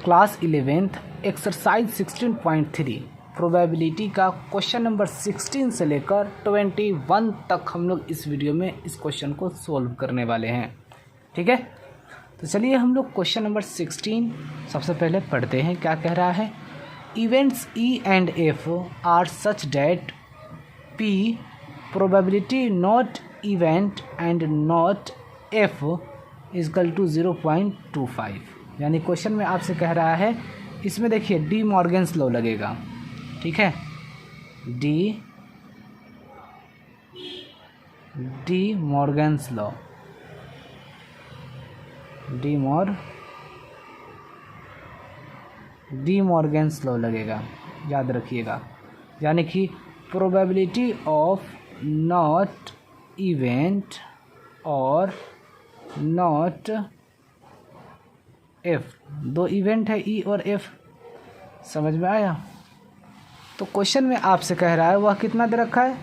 Class 11th exercise 16.3 probability का question number 16 से लेकर 21 तक हम लोग इस वीडियो में इस क्वेश्चन को सोल्व करने वाले हैं। ठीक है, तो चलिए हम लोग क्वेश्चन नंबर 16 सबसे पहले पढ़ते हैं। क्या कह रहा है? Events E and F are such that P probability not event and not F equal to 0.25। यानी क्वेश्चन में आपसे कह रहा है, इसमें देखिए डी मॉर्गन्स लॉ लगेगा। ठीक है, D Morgan's law, D Morgan's law लगेगा, याद रखिएगा। यानी कि प्रोबेबिलिटी ऑफ नॉट इवेंट और नॉट एफ, दो इवेंट है ई और एफ, समझ में आया? तो क्वेश्चन में आपसे कह रहा है वह कितना दे रखा है,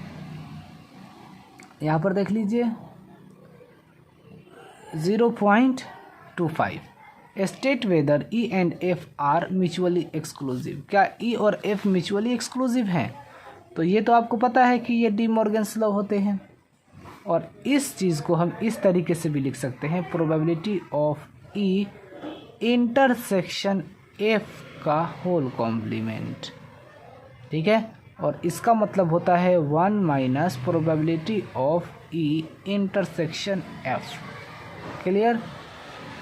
यहाँ पर देख लीजिए 0.25। State whether E and F R mutually exclusive. क्या ई और एफ म्यूचुअली एक्सक्लूसिव हैं? तो ये तो आपको पता है कि ये डी मॉर्गन्स लॉ होते हैं। और इस चीज़ को हम इस तरीके से भी लिख सकते हैं, probability of E intersection F का होल कॉम्प्लीमेंट। ठीक है, और इसका मतलब होता है 1 minus probability of E intersection F. Clear?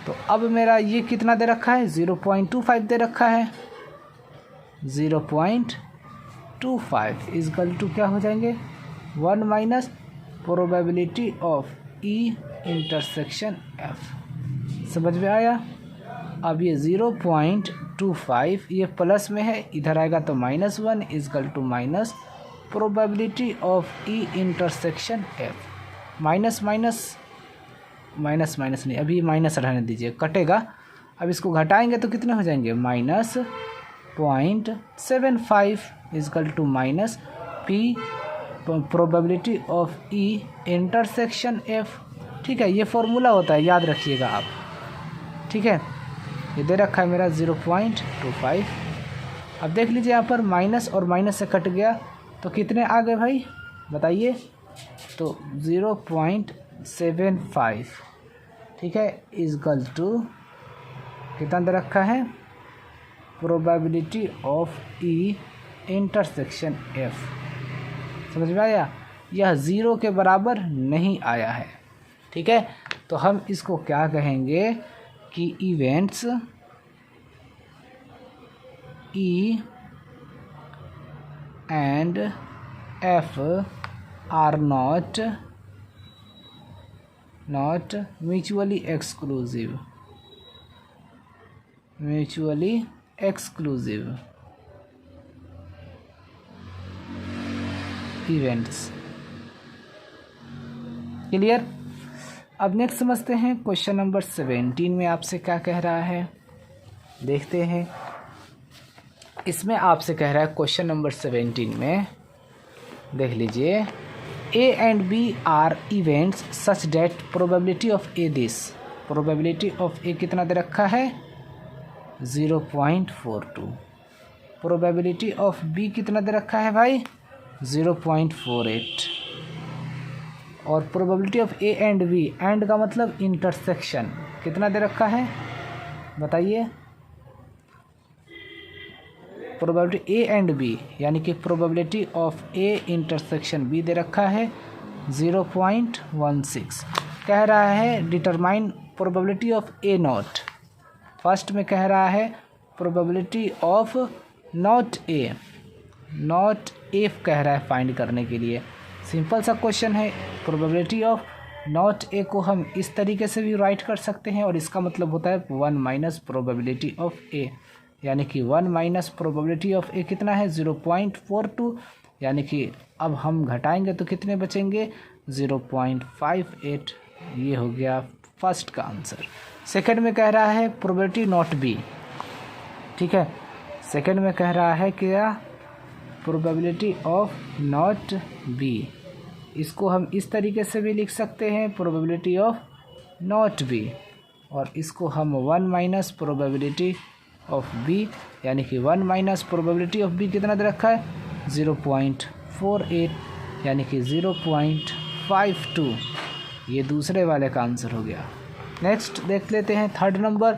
तो अब मेरा ये कितना दे रखा है, 0.25 दे रखा है। 0.25 इजकल टू क्या हो जाएंगे, 1 minus probability of E intersection F. समझ में आया? अब ये 0.25 ये प्लस में है, इधर आएगा तो -1 equal to minus probability of E intersection F. Minus नहीं, अभी माइनस रहने दीजिए, कटेगा। अब इसको घटाएंगे तो कितने हो जाएंगे, -0.75 equal to minus P probability of E intersection F. ठीक है, ये फॉर्मूला होता है, याद रखिएगा आप। ठीक है, ये दे रखा है मेरा 0.25। अब देख लीजिए यहाँ पर माइनस और माइनस से कट गया तो कितने आ गए भाई, बताइए? तो 0.75। ठीक है, इजकल टू कितना दे रखा है, probability of E intersection F. समझ में आया? यह 0 के बराबर नहीं आया है। ठीक है, तो हम इसको क्या कहेंगे कि events E and F are not mutually exclusive, events. Clear? अब नेक्स्ट समझते हैं क्वेश्चन नंबर 17 में आपसे क्या कह रहा है, देखते हैं। इसमें आपसे कह रहा है क्वेश्चन नंबर 17 में, देख लीजिए, A and B are events such that probability of A this. Probability of A कितना दे रखा है, 0.42। प्रोबेबिलिटी ऑफ बी कितना दे रखा है भाई, 0.48। और probability of A and B, and का मतलब इंटरसेक्शन, कितना दे रखा है बताइए? प्रोबेबिलिटी ए एंड बी, यानी कि probability of A intersection B दे रखा है 0.16। कह रहा है determine probability of A not. First में कह रहा है प्रोबेबिलिटी ऑफ नॉट ए कह रहा है फाइंड करने के लिए। सिंपल सा क्वेश्चन है। प्रोबेबिलिटी ऑफ नॉट ए को हम इस तरीके से भी राइट कर सकते हैं, और इसका मतलब होता है 1 माइनस प्रोबेबिलिटी ऑफ ए, यानी कि 1 माइनस प्रोबेबिलिटी ऑफ ए कितना है, 0.42। यानी कि अब हम घटाएंगे तो कितने बचेंगे, 0.58। ये हो गया फर्स्ट का आंसर। सेकंड में कह रहा है प्रोबेबिलिटी नॉट बी। ठीक है, सेकंड में कह रहा है क्या, प्रोबेबिलिटी ऑफ नॉट बी। इसको हम इस तरीके से भी लिख सकते हैं, प्रोबेबिलिटी ऑफ नॉट बी, और इसको हम 1 माइनस प्रोबेबिलिटी ऑफ बी, यानी कि 1 माइनस प्रोबेबिलिटी ऑफ बी कितना दे रखा है 0.48, यानी कि 0.52। ये दूसरे वाले का आंसर हो गया। नेक्स्ट देख लेते हैं थर्ड नंबर,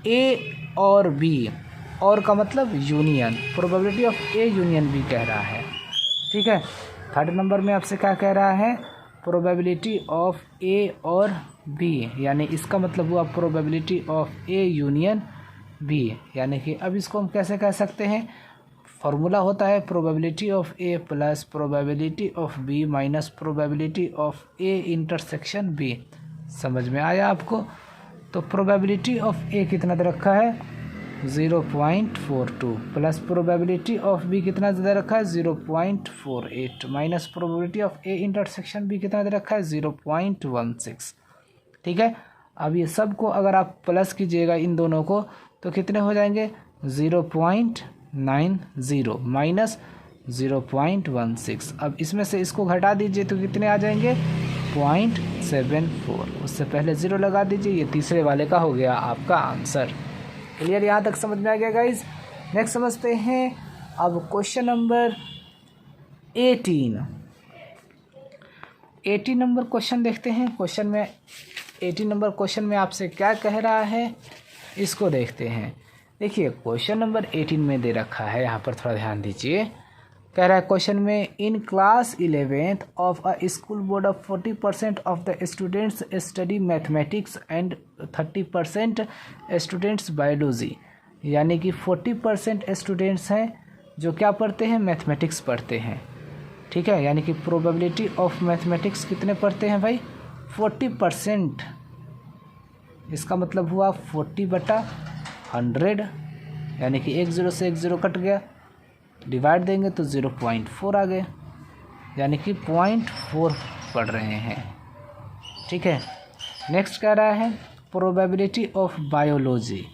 ए और बी, और का मतलब union, probability of A union B कह रहा है। ठीक है, थर्ड नंबर में आपसे क्या कह रहा है, प्रोबेबिलिटी ऑफ ए और बी, यानी इसका मतलब हुआ probability of A union B, यानी कि अब इसको हम कैसे कह सकते हैं, फॉर्मूला होता है probability of A plus probability of B minus probability of A intersection B. समझ में आया आपको? तो प्रोबेबिलिटी ऑफ ए कितना दे रखा है 0.42 प्लस प्रोबेबिलिटी ऑफ बी कितना दे रखा है 0.48 minus probability of A intersection B कितना दे रखा है 0.16। ठीक है, अब ये सब को अगर आप प्लस कीजिएगा इन दोनों को तो कितने हो जाएंगे 0.90 माइनस 0.16। अब इसमें से इसको घटा दीजिए तो कितने आ जाएंगे 0.74। उससे पहले 0 लगा दीजिए, ये तीसरे वाले का हो गया आपका आंसर। क्लियर, यहाँ तक समझ में आ गया गाइज। नेक्स्ट समझते हैं अब क्वेश्चन नंबर 18 नंबर क्वेश्चन देखते हैं। 18 नंबर क्वेश्चन में आपसे क्या कह रहा है इसको देखते हैं। देखिए क्वेश्चन नंबर 18 में दे रखा है, यहाँ पर थोड़ा ध्यान दीजिए। कह रहा है क्वेश्चन में, in class 11th of a school board of 40% of the students study mathematics and 30% students biology, यानी कि 40% स्टूडेंट्स हैं जो क्या पढ़ते हैं, मैथमेटिक्स पढ़ते हैं। ठीक है, यानी कि प्रोबेबिलिटी ऑफ मैथमेटिक्स कितने पढ़ते हैं भाई 40%, इसका मतलब हुआ 40/100, यानी कि 1 0 से 1 0 कट गया, डिवाइड देंगे तो 0.4 आ गए, यानी कि 0.4 पढ़ रहे हैं। ठीक है, नेक्स्ट कह रहा है प्रोबेबिलिटी ऑफ बायोलॉजी,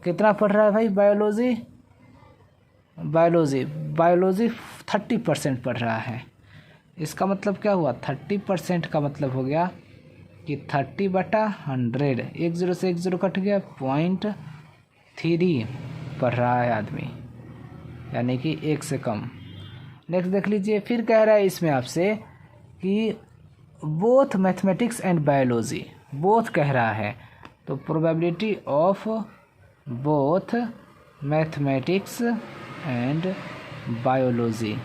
कितना पढ़ रहा है भाई बायोलॉजी 30% पढ़ रहा है। इसका मतलब क्या हुआ 30% का मतलब हो गया कि 30/100, 1 0 से 1 0 कट गया, 0.3 पढ़ रहा है आदमी, यानी कि 1 से कम। नेक्स्ट देख लीजिए, फिर कह रहा है इसमें आपसे कि both mathematics and biology, both कह रहा है, तो probability of both mathematics and biology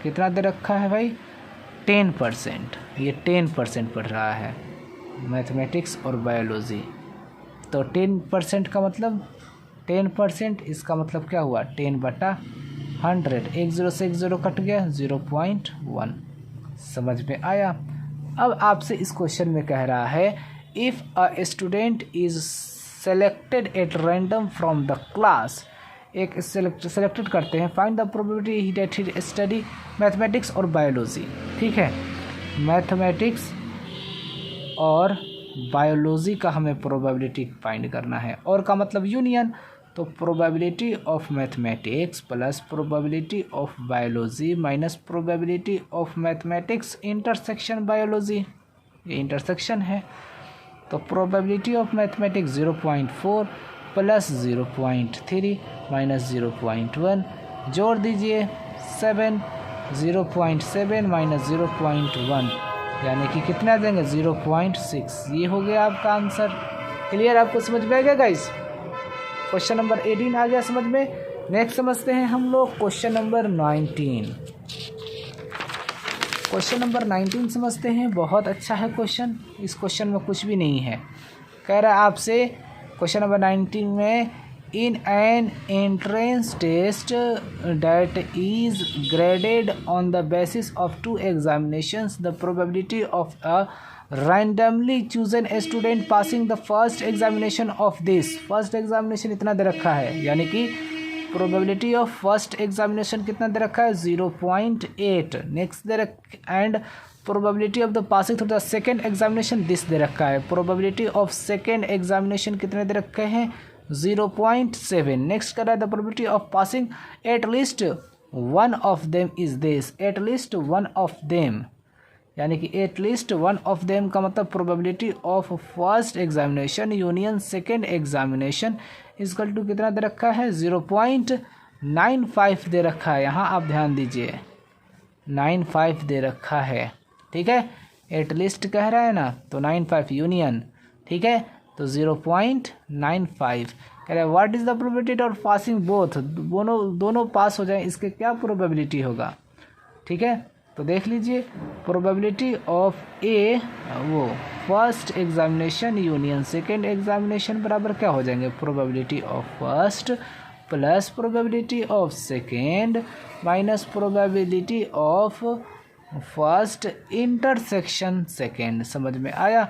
कितना दे रखा है भाई 10%, ये 10% पढ़ रहा है मैथमेटिक्स और बायोलॉजी। तो 10% का मतलब 10%, इसका मतलब क्या हुआ 10/100, 1 0 से 1 0 कट गया 0.1। समझ में आया? अब आपसे इस क्वेश्चन में कह रहा है, if a student is selected at random from the class, एक सेलेक्टेड करते हैं, find the probability that he study mathematics और बायोलॉजी। ठीक है, मैथमेटिक्स और बायोलॉजी का हमें प्रोबेबिलिटी फाइंड करना है, और का मतलब यूनियन, तो probability of mathematics plus probability of biology minus probability of mathematics intersection biology, ये इंटरसेक्शन है। तो probability of mathematics 0.4 plus 0.3 minus 0.1, जोड़ दीजिए 7, 0.7 माइनस 0.1, यानी कि कितना देंगे 0.6। ये हो गया आपका आंसर। क्लियर, आपको समझ में आ गया गाइस? क्वेश्चन नंबर 18 आ गया समझ में। नेक्स्ट समझते हैं हम लोग क्वेश्चन नंबर 19। क्वेश्चन नंबर 19 समझते हैं। बहुत अच्छा है क्वेश्चन, इस क्वेश्चन में कुछ भी नहीं है। कह रहा है आपसे क्वेश्चन नंबर 19 में, in an entrance test that is graded on the basis of 2 examinations, the probability of a randomly chosen student passing the first examination of this, first examination इतना दे रखा है, यानी कि प्रोबेबिलिटी ऑफ फर्स्ट एग्जामिनेशन कितना दे रखा है 0.8। Next they and probability of the passing through the second examination this they रखा है। प्रोबेबिलिटी ऑफ सेकेंड एग्जामिनेशन कितने दे रखे हैं 0.7। नेक्स्ट कर रहा है the probability of passing at least one of them is this, at least one of them, यानी कि एटलीस्ट वन ऑफ देम का मतलब probability of first examination union second examination equal to कितना दे रखा है 0.95 दे रखा है। यहाँ आप ध्यान दीजिए 95 दे रखा है, ठीक है। एटलीस्ट कह रहा है ना, तो 95 यूनियन, ठीक है, तो 0.95 कह रहा है what is the probability of passing both, दोनों पास हो जाए, इसके क्या प्रोबेबिलिटी होगा, ठीक है। तो देख लीजिए प्रोबेबिलिटी ऑफ ए वो first examination union second examination बराबर क्या हो जाएंगे, probability of first plus probability of second minus probability of first intersection second. समझ में आया।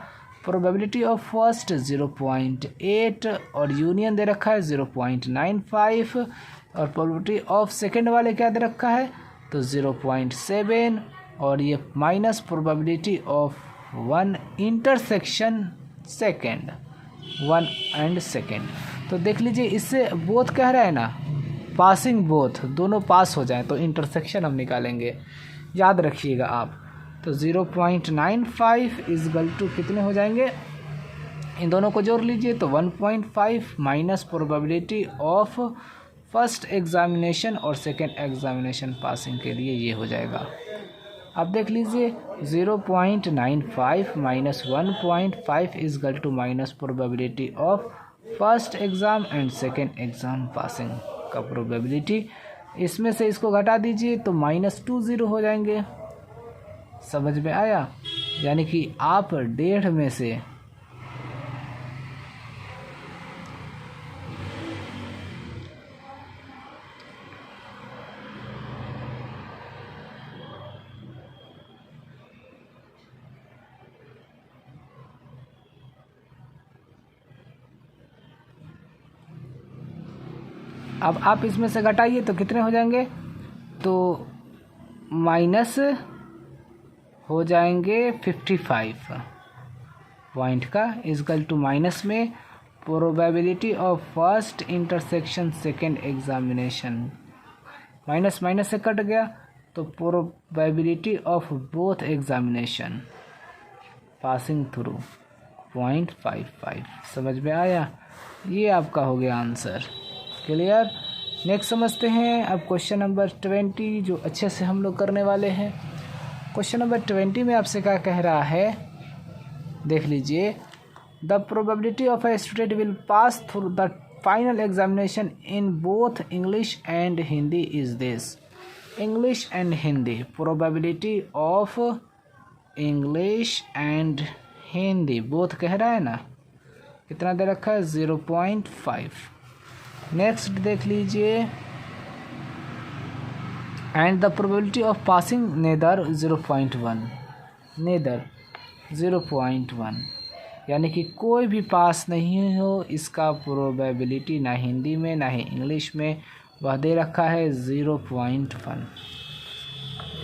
प्रोबेबिलिटी ऑफ फर्स्ट 0.8 और यूनियन दे रखा है 0.95 और प्रोबेबिलिटी ऑफ सेकेंड वाले क्या दे रखा है तो 0.7 और ये minus probability of one intersection second, one and second. तो देख लीजिए इससे बोथ कह रहा है ना, पासिंग बोथ, दोनों पास हो जाएं तो इंटरसेक्शन हम निकालेंगे, याद रखिएगा आप। तो 0.95 इजगल टू कितने हो जाएंगे, इन दोनों को जोड़ लीजिए तो 1.5 minus probability of first examination और सेकेंड एग्जामिनेशन पासिंग के लिए ये हो जाएगा। अब देख लीजिए 0.95 minus 1.5 is equal to minus probability of first exam and second exam passing का प्रोबेबिलिटी, इसमें से इसको घटा दीजिए तो -20 हो जाएंगे। समझ में आया। यानी कि आप 1.5 में से अब आप इसमें से घटाइए तो कितने हो जाएंगे, तो माइनस हो जाएंगे 55 पॉइंट का इजकल टू माइनस में probability of first intersection second examination, minus minus से कट गया तो probability of both examination passing through 0.55। समझ में आया। ये आपका हो गया आंसर। क्लियर। नेक्स्ट समझते हैं अब क्वेश्चन नंबर 20 जो अच्छे से हम लोग करने वाले हैं। क्वेश्चन नंबर 20 में आपसे क्या कह रहा है, देख लीजिए। The probability of a student will pass through the final examination in both English and Hindi is this. English and Hindi, probability of English and Hindi both कह रहा है ना, कितना दे रखा है 0.5। नेक्स्ट देख लीजिए and the probability of passing neither 0.1, neither 0.1 यानी कि कोई भी पास नहीं हो, इसका प्रोबेबिलिटी ना हिंदी में ना ही इंग्लिश में, वह दे रखा है 0.1,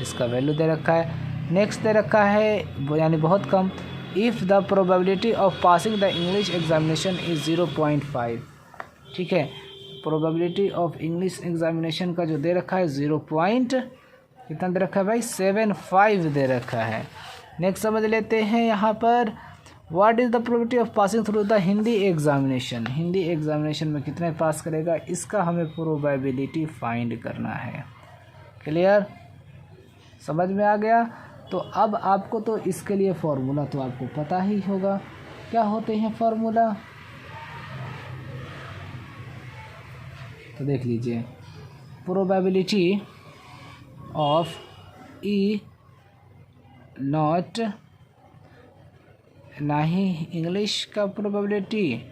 इसका वैल्यू दे रखा है। नेक्स्ट दे रखा है यानी बहुत कम, if the probability of passing the English examination is 0.5, ठीक है। प्रोबेबिलिटी ऑफ इंग्लिश एग्जामिनेशन का जो दे रखा है 0. कितना दे रखा है भाई 75 दे रखा है। नेक्स्ट समझ लेते हैं यहाँ पर, what is the probability of passing through the Hindi examination. Hindi examination में कितने पास करेगा, इसका हमें प्रोबेबिलिटी फाइंड करना है। क्लियर, समझ में आ गया। तो अब आपको तो इसके लिए फॉर्मूला तो आपको पता ही होगा, क्या होते हैं फॉर्मूला, तो देख लीजिए। प्रोबेबिलिटी ऑफ ई नॉट, ना ही इंग्लिश का प्रोबेबिलिटी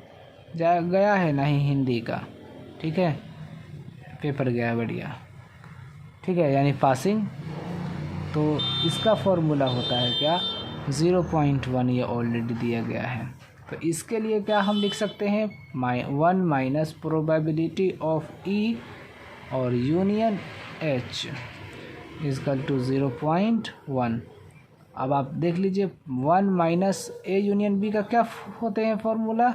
गया है ना ही हिंदी का, ठीक है, पेपर गया है बढ़िया, ठीक है, यानी पासिंग। तो इसका फॉर्मूला होता है क्या 0.1, ये ऑलरेडी दिया गया है। तो इसके लिए क्या हम लिख सकते हैं 1 माइनस प्रोबेबिलिटी ऑफ ई और यूनियन एच इजकल टू 0.1। अब आप देख लीजिए 1 माइनस ए यूनियन बी का क्या होते हैं फॉर्मूला,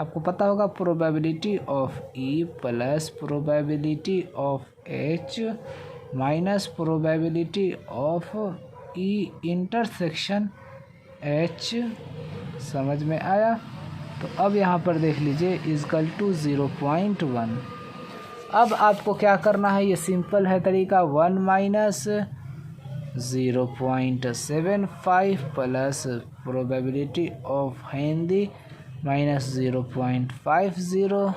आपको पता होगा, probability of E plus probability of H minus probability of E intersection H. समझ में आया? तो अब यहाँ पर देख लीजिए इजकल टू 0.1। अब आपको क्या करना है, ये सिंपल है तरीका। 1 minus 0.75 plus probability of Henry minus 0.50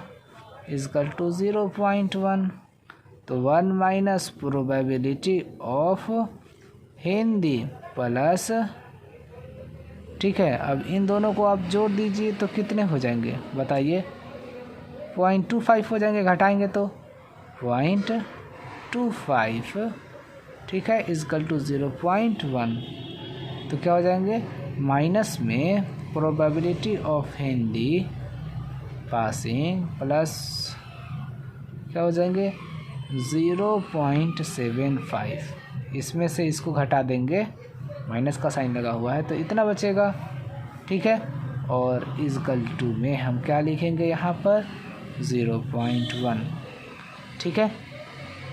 is equal to 0.1। तो 1 minus probability of Henry plus, ठीक है। अब इन दोनों को आप जोड़ दीजिए तो कितने हो जाएंगे बताइए? 0.25 हो जाएंगे, घटाएंगे तो 0.25, ठीक है, इजकल टू 0.1। तो क्या हो जाएंगे, माइनस में probability of Henry passing plus क्या हो जाएंगे 0.75। इसमें से इसको घटा देंगे, माइनस का साइन लगा हुआ है तो इतना बचेगा, ठीक है। और इजकल टू में हम क्या लिखेंगे यहाँ पर 0.1, ठीक है।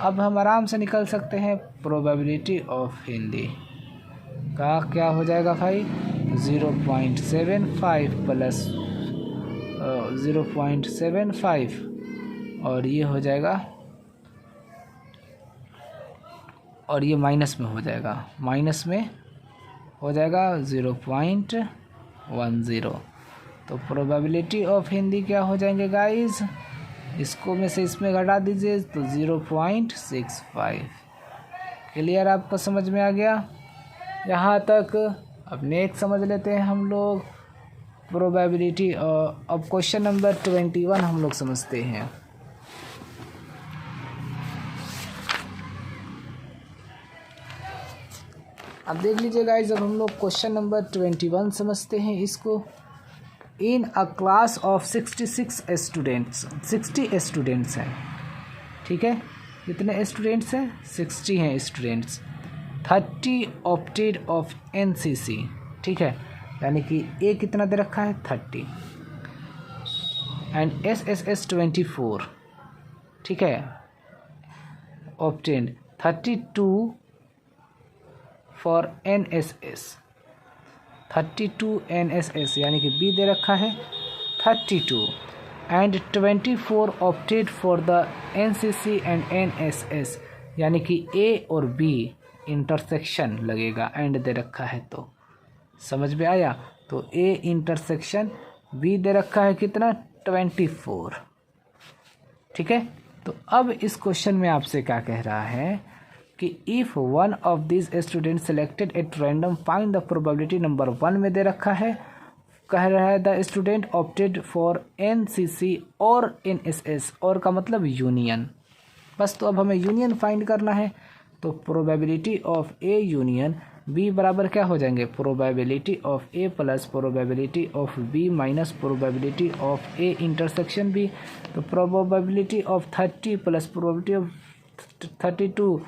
अब हम आराम से निकल सकते हैं प्रोबेबिलिटी ऑफ हेनरी का क्या हो जाएगा भाई 0.75 प्लस 0.75 और ये हो जाएगा, और ये माइनस में हो जाएगा, माइनस में हो जाएगा 0.10। तो प्रोबेबिलिटी ऑफ हेनरी क्या हो जाएंगे गाइस, इसको में से इसमें घटा दीजिए तो 0.65। क्लियर, आपको समझ में आ गया यहाँ तक? अब नेक्स्ट समझ लेते हैं हम लोग प्रोबेबिलिटी। अब क्वेश्चन नंबर 21 हम लोग समझते हैं। अब देख लीजिए गाइस, जब हम लोग क्वेश्चन नंबर 21 समझते हैं इसको। In a class of 66 students, 60 students हैं, ठीक है। कितने स्टूडेंट्स हैं? 60 हैं स्टूडेंट्स। 30 ऑप्टेड ऑफ NCC, ठीक है, यानी कि ए कितना दे रखा है 30 एंड SSS 24, ठीक है, ऑप्टेड 32 फॉर NSS, 32 NSS यानी कि बी दे रखा है 32 and 24 opted for the NCC and NSS, यानी कि ए और बी इंटरसेक्शन लगेगा, एंड दे रखा है तो समझ में आया। तो ए इंटरसेक्शन बी दे रखा है कितना 24, ठीक है। तो अब इस क्वेश्चन में आपसे क्या कह रहा है कि if one of this student selected at random find the probability. Number 1 में दे रखा है, कह रहा है the student opted for NCC और NSS, और का मतलब यूनियन, बस। तो अब हमें यूनियन फाइंड करना है। तो probability of A union B बराबर क्या हो जाएंगे, probability of A plus probability of B minus probability of A intersection B. तो probability of 30 plus probability of 32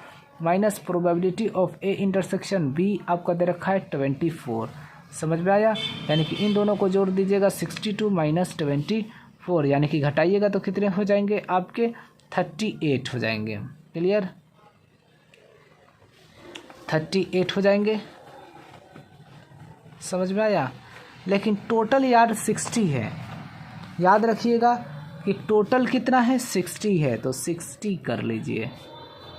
minus probability of A intersection B आपका दे रखा है 24। समझ में आया? यानी कि इन दोनों को जोड़ दीजिएगा 62 माइनस 24, यानी कि घटाइएगा तो कितने हो जाएंगे आपके 38 हो जाएंगे। क्लियर, 38 हो जाएंगे। समझ में आया? लेकिन टोटल यार 60 है, याद रखिएगा कि टोटल कितना है 60 है, तो 60 कर लीजिए।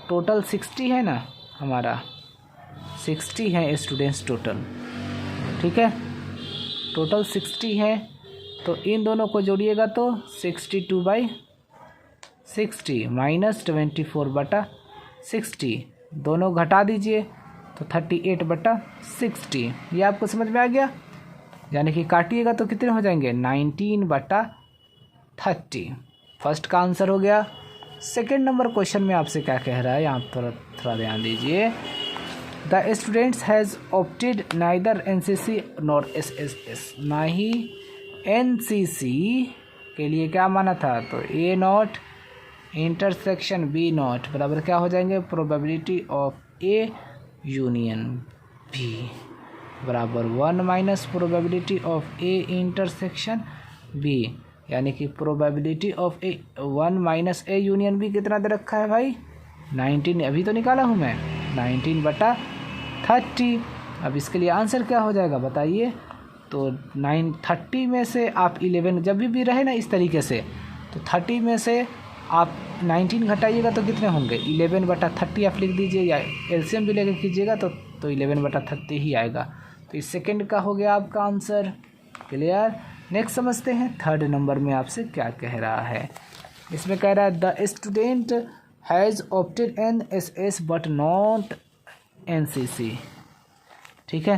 टोटल 60 है ना, हमारा 60 है स्टूडेंट्स टोटल, ठीक है, टोटल 60 है। तो इन दोनों को जोड़िएगा तो 62/60 माइनस 24/60, दोनों घटा दीजिए तो 38/60। ये आपको समझ में आ गया? यानी कि काटिएगा तो कितने हो जाएंगे 19/30। फर्स्ट का आंसर हो गया। सेकेंड नंबर क्वेश्चन में आपसे क्या कह रहा है, यहाँ थोड़ा ध्यान दीजिए। The students has opted neither NCC nor SSS, ना ही NCC के लिए क्या माना था, तो A not intersection B not बराबर क्या हो जाएंगे, probability of A union B बराबर 1 minus probability of A intersection B, यानी कि probability of A 1 minus A union B कितना दे रखा है भाई 19, अभी तो निकाला हूँ मैं 19/30। 30। अब इसके लिए आंसर क्या हो जाएगा बताइए। तो 930 में से आप 11 जब भी रहे ना इस तरीके से, तो 30 में से आप 19 घटाइएगा तो कितने होंगे 11/30 आप लिख दीजिए, या एलसीएम भी लेकर कीजिएगा तो 11/30 ही आएगा। तो इस सेकंड का हो गया आपका आंसर। क्लियर। नेक्स्ट समझते हैं थर्ड नंबर में आपसे क्या कह रहा है। इसमें कह रहा है the student has opted NSS but not NCC। ठीक है,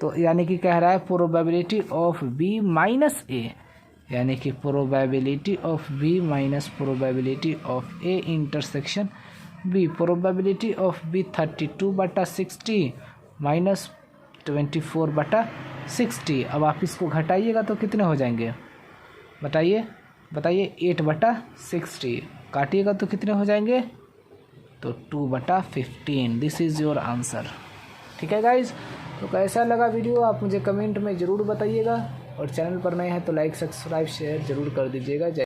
तो यानी कि कह रहा है probability of B minus A, यानी कि probability of B minus probability of A intersection B, probability of B 32/60 minus 24/60। अब आप इसको घटाइएगा तो कितने हो जाएंगे बताइए 8/60, काटिएगा तो कितने हो जाएंगे तो 2/15। This is your answer. ठीक है गाइज, तो कैसा लगा वीडियो आप मुझे कमेंट में ज़रूर बताइएगा, और चैनल पर नए हैं तो लाइक सब्सक्राइब शेयर ज़रूर कर दीजिएगा।